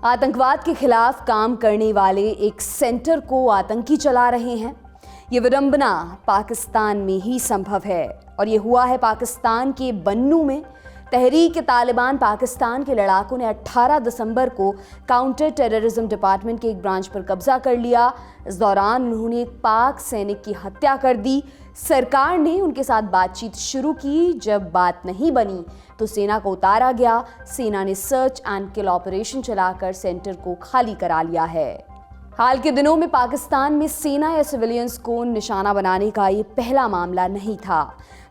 आतंकवाद के खिलाफ काम करने वाले एक सेंटर को आतंकी चला रहे हैं। ये विडंबना पाकिस्तान में ही संभव है और ये हुआ है पाकिस्तान के बन्नू में। तहरीक तालिबान पाकिस्तान के लड़ाकों ने 18 दिसंबर को काउंटर टेररिज्म डिपार्टमेंट के एक ब्रांच पर कब्जा कर लिया। इस दौरान उन्होंने एक पाक सैनिक की हत्या कर दी। सरकार ने उनके साथ बातचीत शुरू की। जब बात नहीं बनी तो सेना को उतारा गया। सेना ने सर्च एंड किल ऑपरेशन चलाकर सेंटर को खाली करा लिया है। हाल के दिनों में पाकिस्तान में सेना या सिविलियंस को निशाना बनाने का ये पहला मामला नहीं था।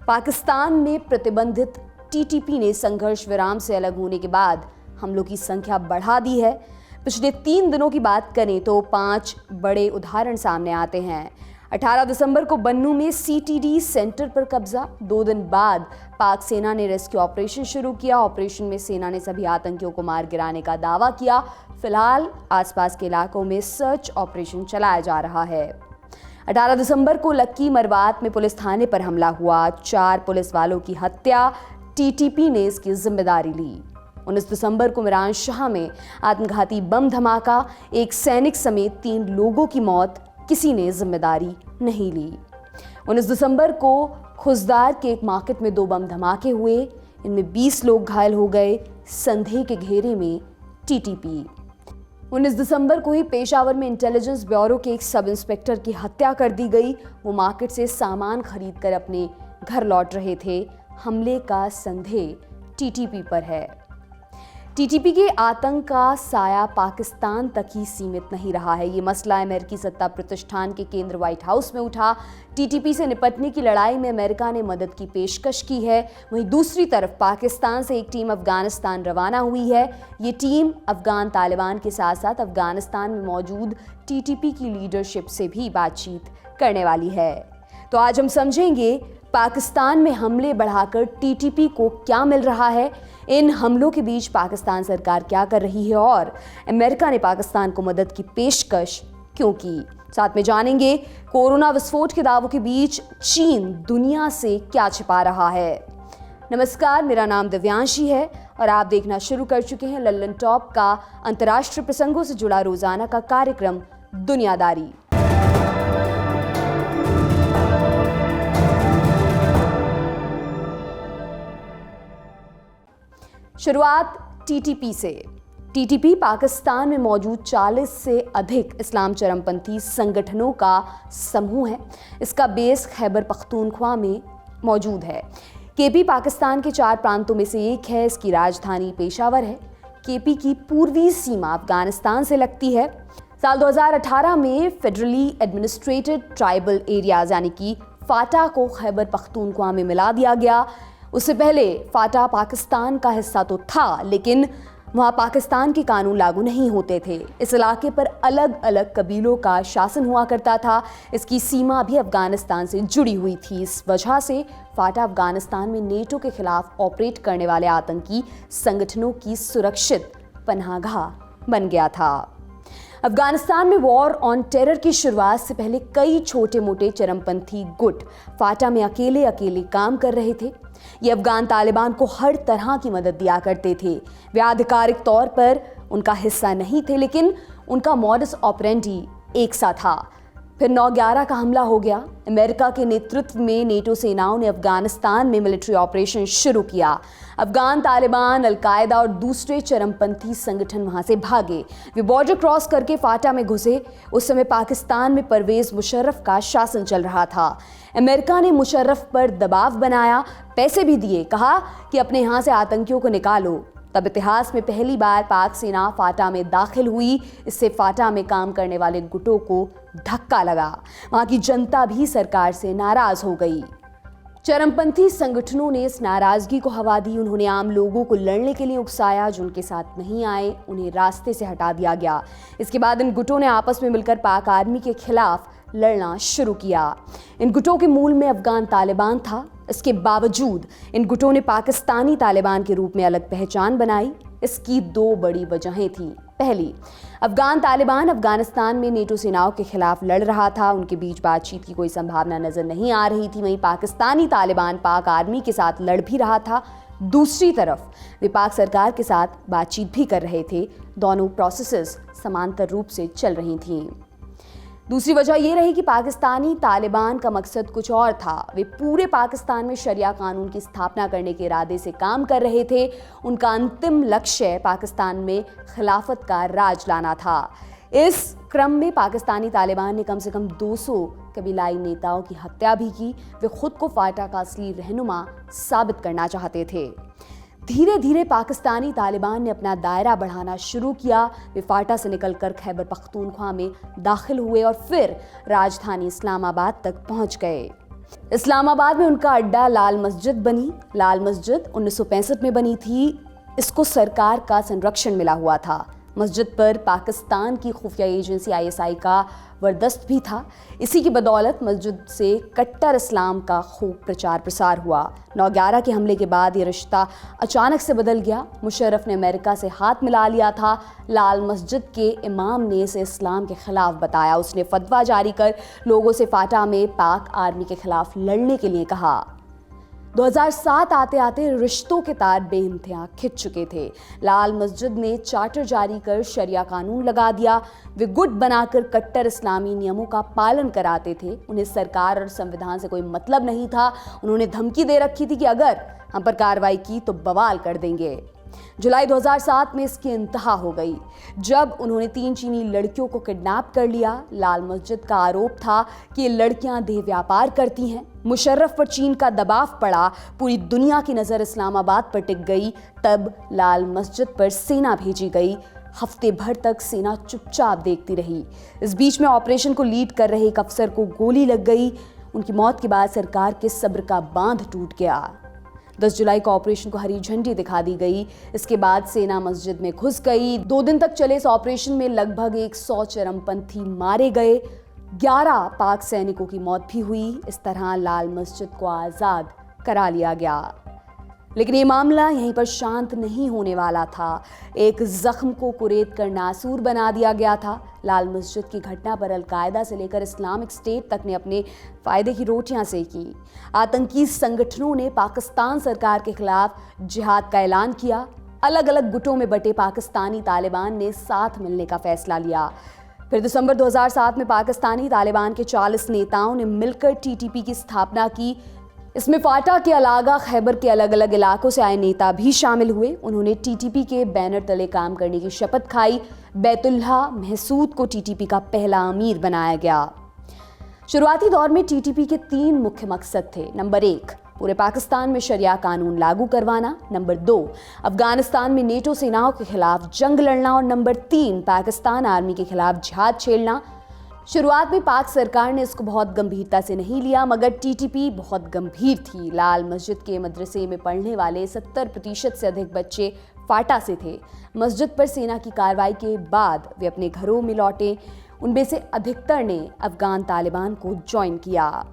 पाकिस्तान में प्रतिबंधित टीटीपी ने संघर्ष विराम से अलग होने के बाद हमलों की संख्या बढ़ा दी है। पिछले 3 दिनों की बात करें तो 5 बड़े उदाहरण सामने आते हैं। 18 दिसंबर को बन्नू में सीटीडी सेंटर पर कब्जा। 2 दिन बाद पाक सेना ने रेस्क्यू ऑपरेशन शुरू किया। ऑपरेशन में सेना ने सभी आतंकियों को मार गिराने का दावा किया। फिलहाल आसपास के इलाकों में सर्च ऑपरेशन चलाया जा रहा है। 18 दिसंबर को लक्की मरवात में पुलिस थाने पर हमला हुआ। 4 पुलिस वालों की हत्या। टीटीपी ने इसकी जिम्मेदारी ली। 19 दिसंबर को मिरान शाह में आत्मघाती बम धमाका। एक सैनिक समेत 3 लोगों की मौत। किसी ने जिम्मेदारी नहीं ली। 19 दिसंबर को खुजदार के एक मार्केट में 2 बम धमाके हुए। इनमें 20 लोग घायल हो गए। संदेह के घेरे में टीटीपी। 19 दिसंबर को ही पेशावर में इंटेलिजेंस ब्यूरो के एक सब इंस्पेक्टर की हत्या कर दी गई। वो मार्केट से सामान खरीदकर अपने घर लौट रहे थे। हमले का संदेह टीटीपी पर है। टीटीपी के आतंक का साया पाकिस्तान तक ही सीमित नहीं रहा है। ये मसला अमेरिकी सत्ता प्रतिष्ठान के केंद्र व्हाइट हाउस में उठा। टीटीपी से निपटने की लड़ाई में अमेरिका ने मदद की पेशकश की है। वहीं दूसरी तरफ पाकिस्तान से एक टीम अफगानिस्तान रवाना हुई है। ये टीम अफगान तालिबान के साथ साथ अफगानिस्तान में मौजूद टीटीपी की लीडरशिप से भी बातचीत करने वाली है। तो आज हम समझेंगे पाकिस्तान में हमले बढ़ाकर टीटीपी को क्या मिल रहा है, इन हमलों के बीच पाकिस्तान सरकार क्या कर रही है और अमेरिका ने पाकिस्तान को मदद की पेशकश क्यों की। साथ में जानेंगे कोरोना विस्फोट के दावों के बीच चीन दुनिया से क्या छिपा रहा है। नमस्कार, मेरा नाम दिव्यांशी है और आप देखना शुरू कर चुके हैं लल्लन टॉप का अंतर्राष्ट्रीय प्रसंगों से जुड़ा रोजाना का कार्यक्रम दुनियादारी। शुरुआत टीटीपी से। टीटीपी पाकिस्तान में मौजूद 40 से अधिक इस्लाम चरमपंथी संगठनों का समूह है। इसका बेस खैबर पख्तूनख्वा में मौजूद है। केपी पाकिस्तान के 4 प्रांतों में से एक है। इसकी राजधानी पेशावर है। केपी की पूर्वी सीमा अफगानिस्तान से लगती है। साल 2018 में फेडरली एडमिनिस्ट्रेटेड ट्राइबल एरियाज यानी कि फाटा को खैबर पख्तूनख्वा में मिला दिया गया। उससे पहले फाटा पाकिस्तान का हिस्सा तो था, लेकिन वहाँ पाकिस्तान के कानून लागू नहीं होते थे। इस इलाके पर अलग अलग कबीलों का शासन हुआ करता था। इसकी सीमा भी अफगानिस्तान से जुड़ी हुई थी। इस वजह से फाटा अफगानिस्तान में नेटो के खिलाफ ऑपरेट करने वाले आतंकी संगठनों की सुरक्षित पनाहगाह बन गया था। अफगानिस्तान में वॉर ऑन टेरर की शुरुआत से पहले कई छोटे मोटे चरमपंथी गुट फाटा में अकेले अकेले काम कर रहे थे। ये अफगान तालिबान को हर तरह की मदद दिया करते थे। वे आधिकारिक तौर पर उनका हिस्सा नहीं थे, लेकिन उनका मॉडस ऑपरेंडी एक सा था। फिर 9/11 का हमला हो गया। अमेरिका के नेतृत्व में नेटो सेनाओं ने अफगानिस्तान में मिलिट्री ऑपरेशन शुरू किया। अफगान तालिबान, अलकायदा और दूसरे चरमपंथी संगठन वहां से भागे। वे बॉर्डर क्रॉस करके फाटा में घुसे। उस समय पाकिस्तान में परवेज मुशर्रफ का शासन चल रहा था। अमेरिका ने मुशर्रफ पर दबाव बनाया, पैसे भी दिए, कहा कि अपने यहाँ से आतंकियों को निकालो। तब इतिहास में पहली बार पाक सेना फाटा में दाखिल हुई। इससे फाटा में काम करने वाले गुटों को धक्का लगा। वहां की जनता भी सरकार से नाराज हो गई। चरमपंथी संगठनों ने इस नाराजगी को हवा दी। उन्होंने आम लोगों को लड़ने के लिए उकसाया। जो उनके साथ नहीं आए उन्हें रास्ते से हटा दिया गया। इसके बाद इन गुटों ने आपस में मिलकर पाक आर्मी के खिलाफ लड़ना शुरू किया। इन गुटों के मूल में अफगान तालिबान था। इसके बावजूद इन गुटों ने पाकिस्तानी तालिबान के रूप में अलग पहचान बनाई। इसकी 2 बड़ी वजहें थीं। पहली, अफगान तालिबान अफगानिस्तान में नेटो सेनाओं के खिलाफ लड़ रहा था। उनके बीच बातचीत की कोई संभावना नजर नहीं आ रही थी। वहीं पाकिस्तानी तालिबान पाक आर्मी के साथ लड़ भी रहा था। दूसरी तरफ वे पाक सरकार के साथ बातचीत भी कर रहे थे। दोनों प्रोसेसेस समांतर रूप से चल रही थीं। दूसरी वजह यह रही कि पाकिस्तानी तालिबान का मकसद कुछ और था। वे पूरे पाकिस्तान में शरिया कानून की स्थापना करने के इरादे से काम कर रहे थे। उनका अंतिम लक्ष्य पाकिस्तान में खिलाफत का राज लाना था। इस क्रम में पाकिस्तानी तालिबान ने कम से कम 200 कबीलाई नेताओं की हत्या भी की। वे खुद को फाटा का असली रहनुमा साबित करना चाहते थे। धीरे धीरे पाकिस्तानी तालिबान ने अपना दायरा बढ़ाना शुरू किया। वे फाटा से निकलकर खैबर पख्तूनख्वा में दाखिल हुए और फिर राजधानी इस्लामाबाद तक पहुंच गए। इस्लामाबाद में उनका अड्डा लाल मस्जिद बनी। लाल मस्जिद 1965 में बनी थी। इसको सरकार का संरक्षण मिला हुआ था। मस्जिद पर पाकिस्तान की खुफिया एजेंसी ISI का वर्दस्त भी था। इसी की बदौलत मस्जिद से कट्टर इस्लाम का खूब प्रचार प्रसार हुआ। 9/11 के हमले के बाद ये रिश्ता अचानक से बदल गया। मुशर्रफ ने अमेरिका से हाथ मिला लिया था। लाल मस्जिद के इमाम ने इसे इस्लाम के खिलाफ बताया। उसने फतवा जारी कर लोगों से फाटा में पाक आर्मी के खिलाफ लड़ने के लिए कहा। 2007 आते आते रिश्तों के तार बेइंतहा खिंच चुके थे। लाल मस्जिद ने चार्टर जारी कर शरिया कानून लगा दिया। वे गुट बनाकर कट्टर इस्लामी नियमों का पालन कराते थे। उन्हें सरकार और संविधान से कोई मतलब नहीं था। उन्होंने धमकी दे रखी थी कि अगर हम पर कार्रवाई की तो बवाल कर देंगे। जुलाई 2007 में इसकी इंतहा हो गई जब उन्होंने 3 चीनी लड़कियों को किडनैप कर लिया। लाल मस्जिद का आरोप था कि ये लड़कियां देह व्यापार करती हैं। मुशर्रफ पर चीन का दबाव पड़ा। पूरी दुनिया की नज़र इस्लामाबाद पर टिक गई। तब लाल मस्जिद पर सेना भेजी गई। हफ्ते भर तक सेना चुपचाप देखती रही। इस बीच में ऑपरेशन को लीड कर रहे एक अफसर को गोली लग गई। उनकी मौत के बाद सरकार के सब्र का बांध टूट गया। 10 जुलाई को ऑपरेशन को हरी झंडी दिखा दी गई। इसके बाद सेना मस्जिद में घुस गई। 2 दिन तक चले इस ऑपरेशन में लगभग 100 चरमपंथी मारे गए। 11 पाक सैनिकों की मौत भी हुई। इस तरह लाल मस्जिद को आज़ाद करा लिया गया। लेकिन ये मामला यहीं पर शांत नहीं होने वाला था। एक जख्म को कुरेद कर नासूर बना दिया गया था। लाल मस्जिद की घटना पर अलकायदा से लेकर इस्लामिक स्टेट तक ने अपने फ़ायदे की रोटियां सेकी। आतंकी संगठनों ने पाकिस्तान सरकार के खिलाफ जिहाद का ऐलान किया। अलग अलग गुटों में बटे पाकिस्तानी तालिबान ने साथ मिलने का फैसला लिया। फिर दिसंबर 2007 में पाकिस्तानी तालिबान के 40 नेताओं ने मिलकर TTP की स्थापना की। इसमें फाटा के अलावा खैबर के अलग अलग इलाकों से आए नेता भी शामिल हुए। उन्होंने TTP के बैनर तले काम करने की शपथ खाई। बैतुल्लाह महसूद को TTP का पहला अमीर बनाया गया। शुरुआती दौर में TTP के 3 मुख्य मकसद थे। नंबर 1, पूरे पाकिस्तान में शरिया कानून लागू करवाना। नंबर 2, अफगानिस्तान में नेटो सेनाओं के खिलाफ जंग लड़ना। और नंबर 3, पाकिस्तान आर्मी के खिलाफ जिहाद छेड़ना। शुरुआत में पाक सरकार ने इसको बहुत गंभीरता से नहीं लिया, मगर TTP बहुत गंभीर थी। लाल मस्जिद के मदरसे में पढ़ने वाले 70% से अधिक बच्चे फाटा से थे। मस्जिद पर सेना की कार्रवाई के बाद वे अपने घरों में लौटे। उनमें से अधिकतर ने अफगान तालिबान को ज्वाइन किया।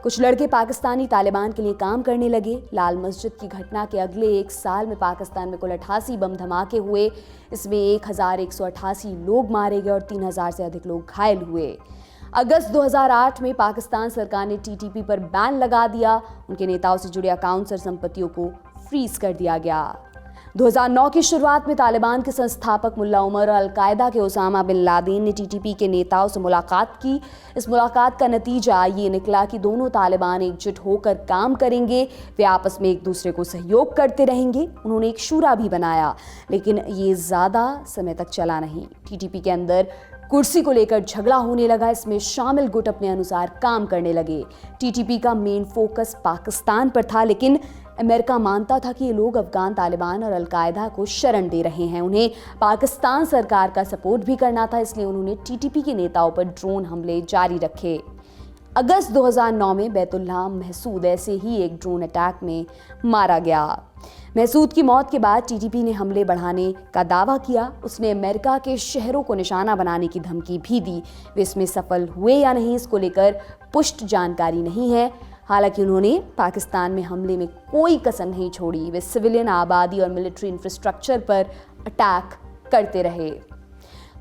कुछ लड़के पाकिस्तानी तालिबान के लिए काम करने लगे। लाल मस्जिद की घटना के अगले 1 साल में पाकिस्तान में कुल 88 बम धमाके हुए। इसमें 1188 लोग मारे गए और 3000 से अधिक लोग घायल हुए। अगस्त 2008 में पाकिस्तान सरकार ने TTP पर बैन लगा दिया। उनके नेताओं से जुड़े अकाउंट्स और संपत्तियों को फ्रीज कर दिया गया। 2009 की शुरुआत में तालिबान के संस्थापक मुल्ला उमर और अलकायदा के ओसामा बिन लादेन ने TTP के नेताओं से मुलाकात की। इस मुलाकात का नतीजा ये निकला कि दोनों तालिबान एकजुट होकर काम करेंगे। वे आपस में एक दूसरे को सहयोग करते रहेंगे। उन्होंने एक शूरा भी बनाया, लेकिन ये ज़्यादा समय तक चला नहीं। TTP के अंदर कुर्सी को लेकर झगड़ा होने लगा। इसमें शामिल गुट अपने अनुसार काम करने लगे। TTP का मेन फोकस पाकिस्तान पर था, लेकिन अमेरिका मानता था कि ये लोग अफगान तालिबान और अलकायदा को शरण दे रहे हैं। उन्हें पाकिस्तान सरकार का सपोर्ट भी करना था, इसलिए उन्होंने TTP के नेताओं पर ड्रोन हमले जारी रखे। अगस्त 2009 में बैतुल्लाह महसूद ऐसे ही एक ड्रोन अटैक में मारा गया। महसूद की मौत के बाद TTP ने हमले बढ़ाने का दावा किया। उसने अमेरिका के शहरों को निशाना बनाने की धमकी भी दी। वे इसमें सफल हुए या नहीं, इसको लेकर पुष्ट जानकारी नहीं है। हालांकि उन्होंने पाकिस्तान में हमले में कोई कसर नहीं छोड़ी। वे सिविलियन आबादी और मिलिट्री इंफ्रास्ट्रक्चर पर अटैक करते रहे।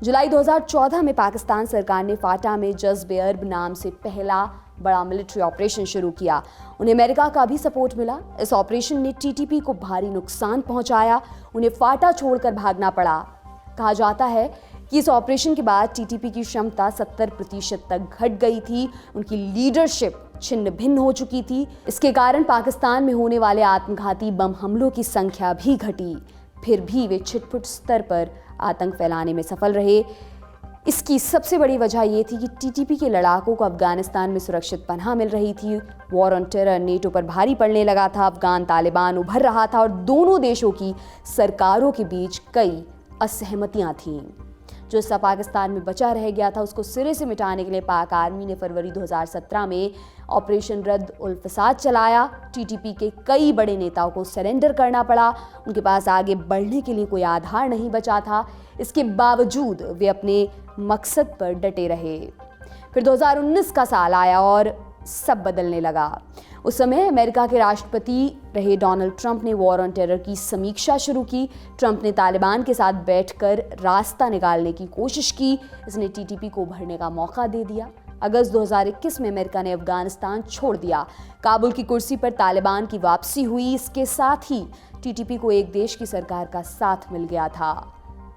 जुलाई 2014 में पाकिस्तान सरकार ने फाटा में जज्ब-ए-अर्ब नाम से पहला बड़ा मिलिट्री ऑपरेशन शुरू किया। उन्हें अमेरिका का भी सपोर्ट मिला। इस ऑपरेशन ने टीटीपी को भारी नुकसान पहुंचाया, उन्हें फाटा छोड़कर भागना पड़ा। कहा जाता है कि इस ऑपरेशन के बाद टीटीपी की क्षमता 70% तक घट गई थी, उनकी लीडरशिप छिन्न भिन्न हो चुकी थी। इसके कारण पाकिस्तान में होने वाले आत्मघाती बम हमलों की संख्या भी घटी। फिर भी वे छिटपुट स्तर पर आतंक फैलाने में सफल रहे। इसकी सबसे बड़ी वजह यह थी कि टीटीपी के लड़ाकों को अफगानिस्तान में सुरक्षित पनाह मिल रही थी। वॉर ऑन टेरर नेटो पर भारी पड़ने लगा था, अफगान तालिबान उभर रहा था और दोनों देशों की सरकारों के बीच कई असहमतियां थीं। जो हिस्सा पाकिस्तान में बचा रह गया था उसको सिरे से मिटाने के लिए पाक आर्मी ने फरवरी 2017 में ऑपरेशन रद्द उल फसाद चलाया। टीटीपी के कई बड़े नेताओं को सरेंडर करना पड़ा, उनके पास आगे बढ़ने के लिए कोई आधार नहीं बचा था। इसके बावजूद वे अपने मकसद पर डटे रहे। फिर 2019 का साल आया और सब बदलने लगा। उस समय अमेरिका के राष्ट्रपति रहे डोनाल्ड ट्रंप ने वॉर ऑन टेरर की समीक्षा शुरू की। ट्रंप ने तालिबान के साथ बैठकर रास्ता निकालने की कोशिश की। इसने टीटीपी को उभरने का मौका दे दिया। अगस्त 2021 में अमेरिका ने अफगानिस्तान छोड़ दिया। काबुल की कुर्सी पर तालिबान की वापसी हुई। इसके साथ ही टीटीपी को एक देश की सरकार का साथ मिल गया था।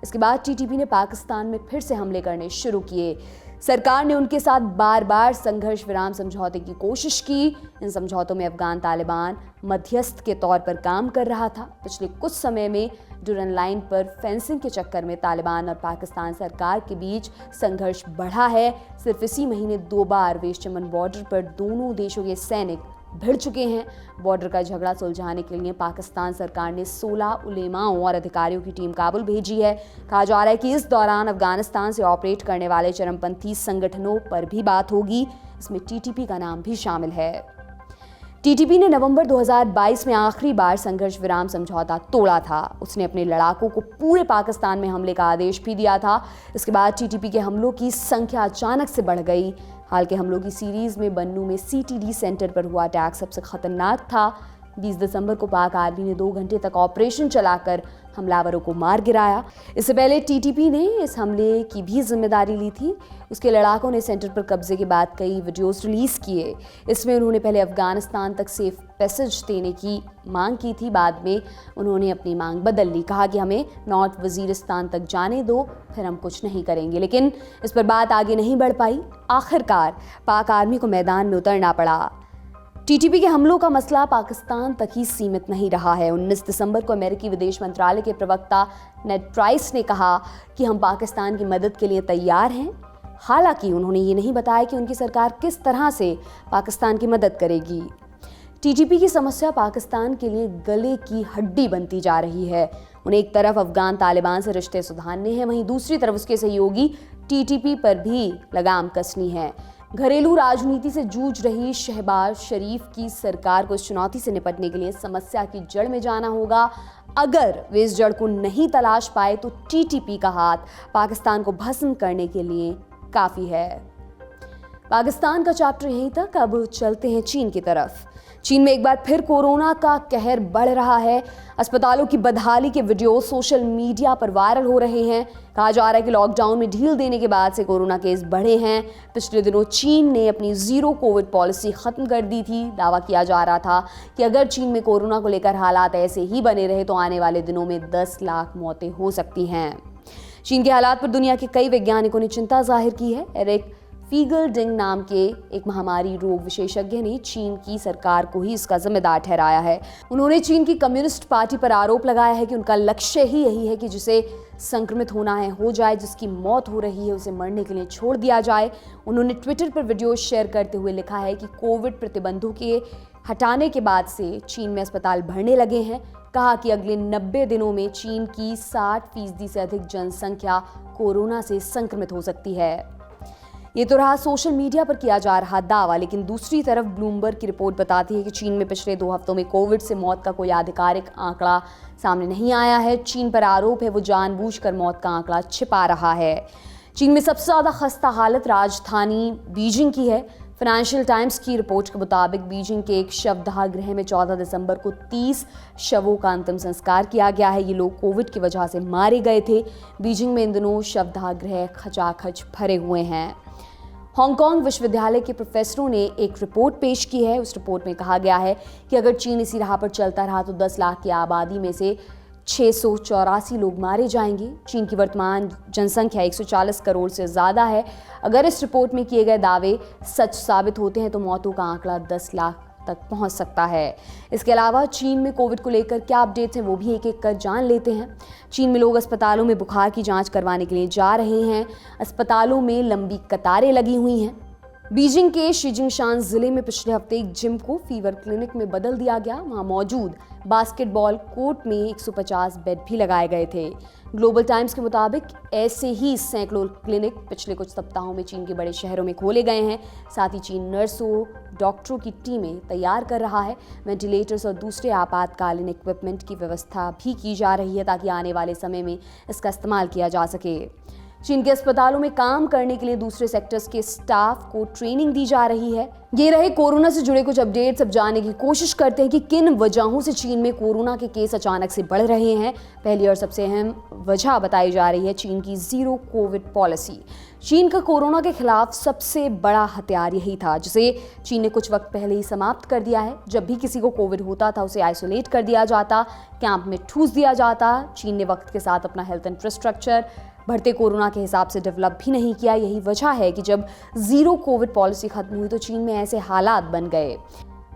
इसके बाद टीटीपी ने पाकिस्तान में फिर से हमले करने शुरू किए। सरकार ने उनके साथ बार बार संघर्ष विराम समझौते की कोशिश की। इन समझौतों में अफगान तालिबान मध्यस्थ के तौर पर काम कर रहा था। पिछले कुछ समय में डुरन लाइन पर फेंसिंग के चक्कर में तालिबान और पाकिस्तान सरकार के बीच संघर्ष बढ़ा है। सिर्फ इसी महीने 2 बार वेस्ट चमन बॉर्डर पर दोनों देशों के सैनिक भिड़ चुके हैं। बॉर्डर का झगड़ा सुलझाने के लिए पाकिस्तान सरकार ने 16 उलेमाओं और अधिकारियों की टीम काबुल भेजी है। कहा जा रहा है कि इस दौरान अफगानिस्तान से ऑपरेट करने वाले चरमपंथी संगठनों पर भी बात होगी। इसमें टीटीपी का नाम भी शामिल है। टीटीपी ने नवंबर 2022 में आखिरी बार संघर्ष विराम समझौता तोड़ा था। उसने अपने लड़ाकों को पूरे पाकिस्तान में हमले का आदेश भी दिया था। इसके बाद टीटीपी के हमलों की संख्या अचानक से बढ़ गई। हाल के हमलों की सीरीज में बन्नू में सीटीडी सेंटर पर हुआ अटैक सबसे खतरनाक था। 20 दिसंबर को पाक आर्मी ने 2 घंटे तक ऑपरेशन चलाकर हमलावरों को मार गिराया। इससे पहले टीटीपी ने इस हमले की भी जिम्मेदारी ली थी। उसके लड़ाकों ने सेंटर पर कब्जे के बाद कई वीडियोस रिलीज किए। इसमें उन्होंने पहले अफगानिस्तान तक सेफ पैसेज देने की मांग की थी। बाद में उन्होंने अपनी मांग बदल ली, कहा कि हमें नॉर्थ वजीरिस्तान तक जाने दो, फिर हम कुछ नहीं करेंगे। लेकिन इस पर बात आगे नहीं बढ़ पाई। आखिरकार पाक आर्मी को मैदान में उतरना पड़ा। टीटीपी के हमलों का मसला पाकिस्तान तक ही सीमित नहीं रहा है। 19 दिसंबर को अमेरिकी विदेश मंत्रालय के प्रवक्ता नेड प्राइस ने कहा कि हम पाकिस्तान की मदद के लिए तैयार हैं। हालांकि उन्होंने ये नहीं बताया कि उनकी सरकार किस तरह से पाकिस्तान की मदद करेगी। टीटीपी की समस्या पाकिस्तान के लिए गले की हड्डी बनती जा रही है। उन्हें एक तरफ अफगान तालिबान से रिश्ते सुधारने हैं, वहीं दूसरी तरफ उसके सहयोगी टीटीपी पर भी लगाम कसनी है। घरेलू राजनीति से जूझ रही शहबाज शरीफ की सरकार को इस चुनौती से निपटने के लिए समस्या की जड़ में जाना होगा। अगर वे इस जड़ को नहीं तलाश पाए तो टीटीपी का हाथ पाकिस्तान को भस्म करने के लिए काफी है। पाकिस्तान का चैप्टर यहीं तक। अब चलते हैं चीन की तरफ। चीन में एक बार फिर कोरोना का कहर बढ़ रहा है। अस्पतालों की बदहाली के वीडियो सोशल मीडिया पर वायरल हो रहे हैं। कहा जा रहा है कि लॉकडाउन में ढील देने के बाद से कोरोना केस बढ़े हैं। पिछले दिनों चीन ने अपनी जीरो कोविड पॉलिसी खत्म कर दी थी। दावा किया जा रहा था कि अगर चीन में कोरोना को लेकर हालात ऐसे ही बने रहे तो आने वाले दिनों में 10 लाख मौतें हो सकती हैं। चीन के हालात पर दुनिया के कई वैज्ञानिकों ने चिंता जाहिर की है। एरिक फीगलडिंग नाम के एक महामारी रोग विशेषज्ञ ने चीन की सरकार को ही इसका जिम्मेदार ठहराया है। उन्होंने चीन की कम्युनिस्ट पार्टी पर आरोप लगाया है कि उनका लक्ष्य ही यही है कि जिसे संक्रमित होना है हो जाए, जिसकी मौत हो रही है उसे मरने के लिए छोड़ दिया जाए। उन्होंने ट्विटर पर वीडियो शेयर करते हुए लिखा है कि कोविड प्रतिबंधों के हटाने के बाद से चीन में अस्पताल भरने लगे हैं। कहा कि अगले 90 दिनों में चीन की 60% से अधिक जनसंख्या कोरोना से संक्रमित हो सकती है। ये तो रहा सोशल मीडिया पर किया जा रहा दावा, लेकिन दूसरी तरफ ब्लूमबर्ग की रिपोर्ट बताती है कि चीन में पिछले 2 हफ्तों में कोविड से मौत का कोई आधिकारिक आंकड़ा सामने नहीं आया है। चीन पर आरोप है वो जानबूझकर मौत का आंकड़ा छिपा रहा है। चीन में सबसे ज़्यादा खस्ता हालत राजधानी बीजिंग की है। फाइनेंशियल टाइम्स की रिपोर्ट के मुताबिक बीजिंग के एक शवदाह गृह में 14 दिसंबर को 30 शवों का अंतिम संस्कार किया गया है। ये लोग कोविड की वजह से मारे गए थे। बीजिंग में इन दिनों शवदाह गृह खचाखच भरे हुए हैं। हांगकांग विश्वविद्यालय के प्रोफेसरों ने एक रिपोर्ट पेश की है। उस रिपोर्ट में कहा गया है कि अगर चीन इसी राह पर चलता रहा तो 10 लाख की आबादी में से 684 लोग मारे जाएंगे। चीन की वर्तमान जनसंख्या 140 करोड़ से ज़्यादा है। अगर इस रिपोर्ट में किए गए दावे सच साबित होते हैं तो मौतों का आंकड़ा 10 लाख तक पहुंच सकता है। इसके अलावा चीन में कोविड को लेकर क्या अपडेट्स हैं वो भी एक एक कर जान लेते हैं। चीन में लोग अस्पतालों में बुखार की जांच करवाने के लिए जा रहे हैं। अस्पतालों में लंबी कतारें लगी हुई हैं। बीजिंग के शिजिंगशान जिले में पिछले हफ्ते एक जिम को फीवर क्लिनिक में बदल दिया गया। वहां मौजूद बास्केटबॉल कोर्ट में 150 बेड भी लगाए गए थे। ग्लोबल टाइम्स के मुताबिक ऐसे ही सैकड़ों क्लिनिक पिछले कुछ सप्ताहों में चीन के बड़े शहरों में खोले गए हैं। साथ ही चीन नर्सों, डॉक्टरों की टीमें तैयार कर रहा है। वेंटिलेटर्स और दूसरे आपातकालीन इक्विपमेंट की व्यवस्था भी की जा रही है ताकि आने वाले समय में इसका इस्तेमाल किया जा सके। चीन के अस्पतालों में काम करने के लिए दूसरे सेक्टर्स के स्टाफ को ट्रेनिंग दी जा रही है। ये रहे कोरोना से जुड़े कुछ अपडेट्स। अब जानने की कोशिश करते हैं कि किन वजहों से चीन में कोरोना के केस अचानक से बढ़ रहे हैं। पहली और सबसे अहम वजह बताई जा रही है चीन की जीरो कोविड पॉलिसी। चीन का कोरोना के खिलाफ सबसे बड़ा हथियार यही था, जिसे चीन ने कुछ वक्त पहले ही समाप्त कर दिया है। जब भी किसी को कोविड होता था उसे आइसोलेट कर दिया जाता, कैंप में ठूस दिया जाता। चीन ने वक्त के साथ अपना हेल्थ इंफ्रास्ट्रक्चर बढ़ते कोरोना के हिसाब से डेवलप भी नहीं किया। यही वजह है कि जब जीरो कोविड पॉलिसी खत्म हुई तो चीन में ऐसे हालात बन गए।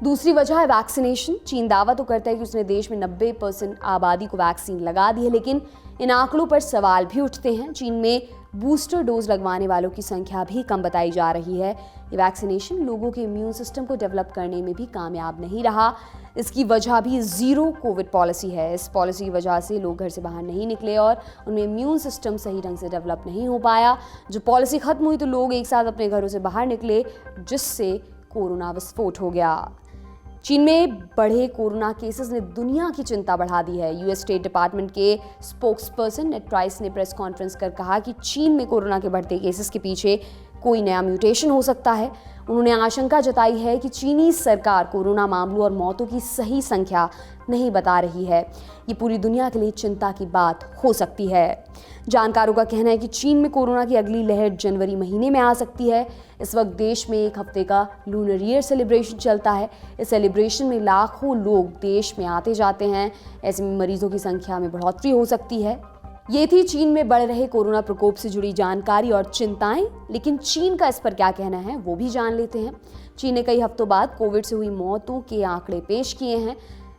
दूसरी वजह है वैक्सीनेशन। चीन दावा तो करता है कि उसने देश में 90% आबादी को वैक्सीन लगा दी है, लेकिन इन आंकड़ों पर सवाल भी उठते हैं। चीन में बूस्टर डोज लगवाने वालों की संख्या भी कम बताई जा रही है। ये वैक्सीनेशन लोगों के इम्यून सिस्टम को डेवलप करने में भी कामयाब नहीं रहा। इसकी वजह भी जीरो कोविड पॉलिसी है। इस पॉलिसी की वजह से लोग घर से बाहर नहीं निकले और उनमें इम्यून सिस्टम सही ढंग से डेवलप नहीं हो पाया। जो पॉलिसी खत्म हुई तो लोग एक साथ अपने घरों से बाहर निकले, जिससे कोरोना विस्फोट हो गया। चीन में बढ़े कोरोना केसेस ने दुनिया की चिंता बढ़ा दी है। यूएस स्टेट डिपार्टमेंट के स्पोक्सपर्सन नेड प्राइस ने प्रेस कॉन्फ्रेंस कर कहा कि चीन में कोरोना के बढ़ते केसेस के पीछे कोई नया म्यूटेशन हो सकता है। उन्होंने आशंका जताई है कि चीनी सरकार कोरोना मामलों और मौतों की सही संख्या नहीं बता रही है। ये पूरी दुनिया के लिए चिंता की बात हो सकती है। जानकारों का कहना है कि चीन में कोरोना की अगली लहर जनवरी महीने में आ सकती है। इस वक्त देश में एक हफ्ते का लूनर ईयर सेलिब्रेशन चलता है। इस सेलिब्रेशन में लाखों लोग देश में आते जाते हैं। ऐसे में मरीजों की संख्या में बढ़ोतरी हो सकती है। ये थी चीन में बढ़ रहे कोरोना प्रकोप से जुड़ी जानकारी और चिंताएं। लेकिन चीन का इस पर क्या कहना है वो भी जान लेते हैं। चीन ने कई हफ्तों बाद कोविड से हुई मौतों के आंकड़े पेश किए हैं।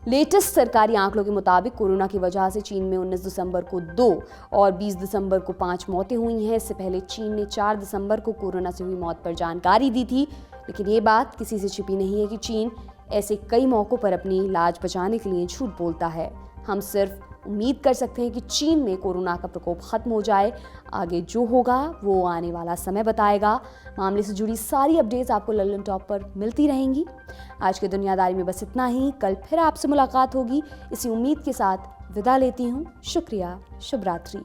लेटेस्ट सरकारी आंकड़ों के मुताबिक कोरोना की वजह से चीन में 19 दिसंबर को 2 और 20 दिसंबर को 5 मौतें हुई हैं। इससे पहले चीन ने 4 दिसंबर को कोरोना से हुई मौत पर जानकारी दी थी। लेकिन ये बात किसी से छिपी नहीं है कि चीन ऐसे कई मौकों पर अपनी लाज बचाने के लिए झूठ बोलता है। हम सिर्फ उम्मीद कर सकते हैं कि चीन में कोरोना का प्रकोप खत्म हो जाए। आगे जो होगा वो आने वाला समय बताएगा। मामले से जुड़ी सारी अपडेट्स आपको लल्लन टॉप पर मिलती रहेंगी। आज के दुनियादारी में बस इतना ही। कल फिर आपसे मुलाकात होगी। इसी उम्मीद के साथ विदा लेती हूँ। शुक्रिया। शुभ रात्रि।